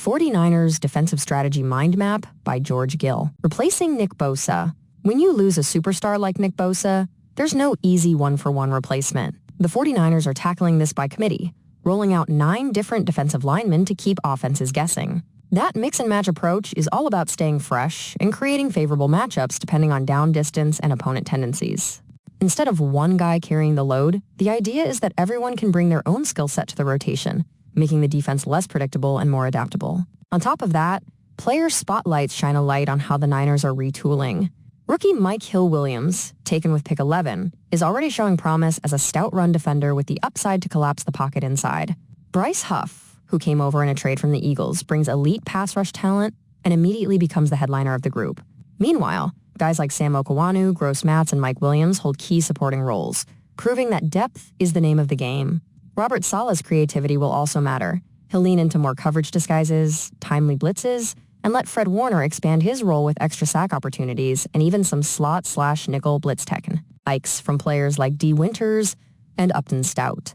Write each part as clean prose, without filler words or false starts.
49ers Defensive Strategy Mind Map by George Gill. Replacing Nick Bosa. When you lose a superstar like Nick Bosa, there's no easy one-for-one replacement. The 49ers are tackling this by committee, rolling out 9 different defensive linemen to keep offenses guessing. That mix-and-match approach is all about staying fresh and creating favorable matchups depending on down distance and opponent tendencies. Instead of one guy carrying the load, the idea is that everyone can bring their own skill set to the rotation, making the defense less predictable and more adaptable. On top of that, player spotlights shine a light on how the Niners are retooling. Rookie Mike Hill-Williams, taken with pick 11, is already showing promise as a stout run defender with the upside to collapse the pocket inside. Bryce Huff, who came over in a trade from the Eagles, brings elite pass rush talent and immediately becomes the headliner of the group. Meanwhile, guys like Sam Okawanu, Gross Matz, and Mike Williams hold key supporting roles, proving that depth is the name of the game. Robert Saleh's creativity will also matter. He'll lean into more coverage disguises, timely blitzes, and let Fred Warner expand his role with extra sack opportunities and even some slot/nickel blitz techniques from players like D. Winters and Upton Stout.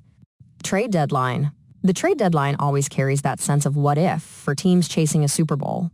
Trade deadline. The trade deadline always carries that sense of what if for teams chasing a Super Bowl.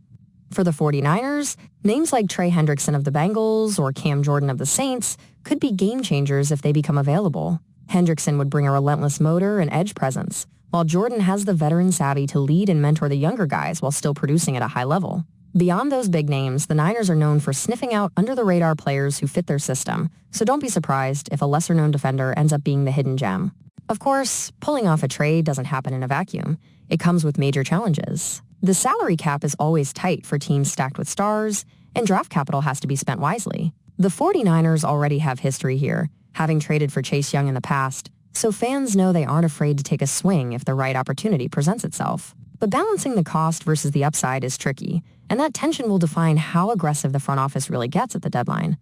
For the 49ers, names like Trey Hendrickson of the Bengals or Cam Jordan of the Saints could be game changers if they become available. Hendrickson would bring a relentless motor and edge presence, while Jordan has the veteran savvy to lead and mentor the younger guys while still producing at a high level. Beyond those big names, the Niners are known for sniffing out under-the-radar players who fit their system, so don't be surprised if a lesser-known defender ends up being the hidden gem. Of course, pulling off a trade doesn't happen in a vacuum. It comes with major challenges. The salary cap is always tight for teams stacked with stars, and draft capital has to be spent wisely. The 49ers already have history here, having traded for Chase Young in the past, so fans know they aren't afraid to take a swing if the right opportunity presents itself. But balancing the cost versus the upside is tricky, and that tension will define how aggressive the front office really gets at the deadline.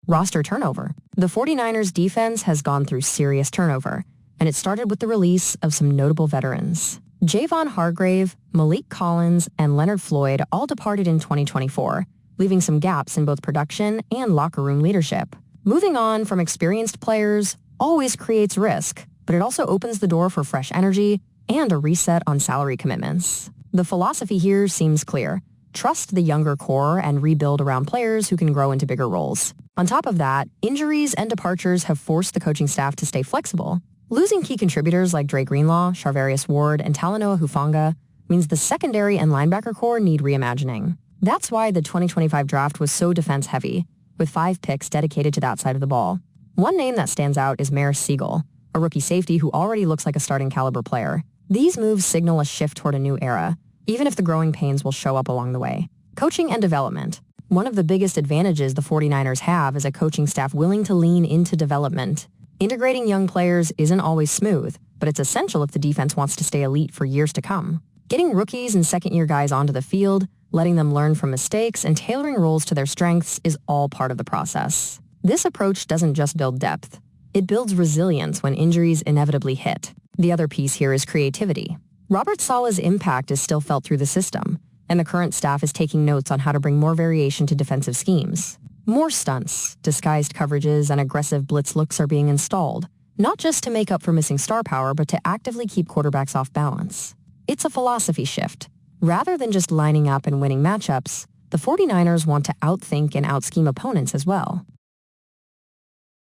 Roster turnover. The 49ers defense has gone through serious turnover, and it started with the release of some notable veterans. Javon Hargrave, Malik Collins, and Leonard Floyd all departed in 2024, leaving some gaps in both production and locker room leadership. Moving on from experienced players always creates risk, but it also opens the door for fresh energy and a reset on salary commitments. The philosophy here seems clear. Trust the younger core and rebuild around players who can grow into bigger roles. On top of that, injuries and departures have forced the coaching staff to stay flexible. Losing key contributors like Dre Greenlaw, Charvarius Ward, and Talanoa Hufanga means the secondary and linebacker core need reimagining. That's why the 2025 draft was so defense-heavy, with 5 picks dedicated to that side of the ball. One name that stands out is Maris Siegel, a rookie safety who already looks like a starting caliber player. These moves signal a shift toward a new era, even if the growing pains will show up along the way. Coaching and development. One of the biggest advantages the 49ers have is a coaching staff willing to lean into development. Integrating young players isn't always smooth, but it's essential if the defense wants to stay elite for years to come. Getting rookies and second-year guys onto the field, letting them learn from mistakes, and tailoring roles to their strengths is all part of the process. This approach doesn't just build depth. It builds resilience when injuries inevitably hit. The other piece here is creativity. Robert Saleh's impact is still felt through the system, and the current staff is taking notes on how to bring more variation to defensive schemes. More stunts, disguised coverages, and aggressive blitz looks are being installed, not just to make up for missing star power, but to actively keep quarterbacks off balance. It's a philosophy shift. Rather than just lining up and winning matchups, the 49ers want to outthink and outscheme opponents as well.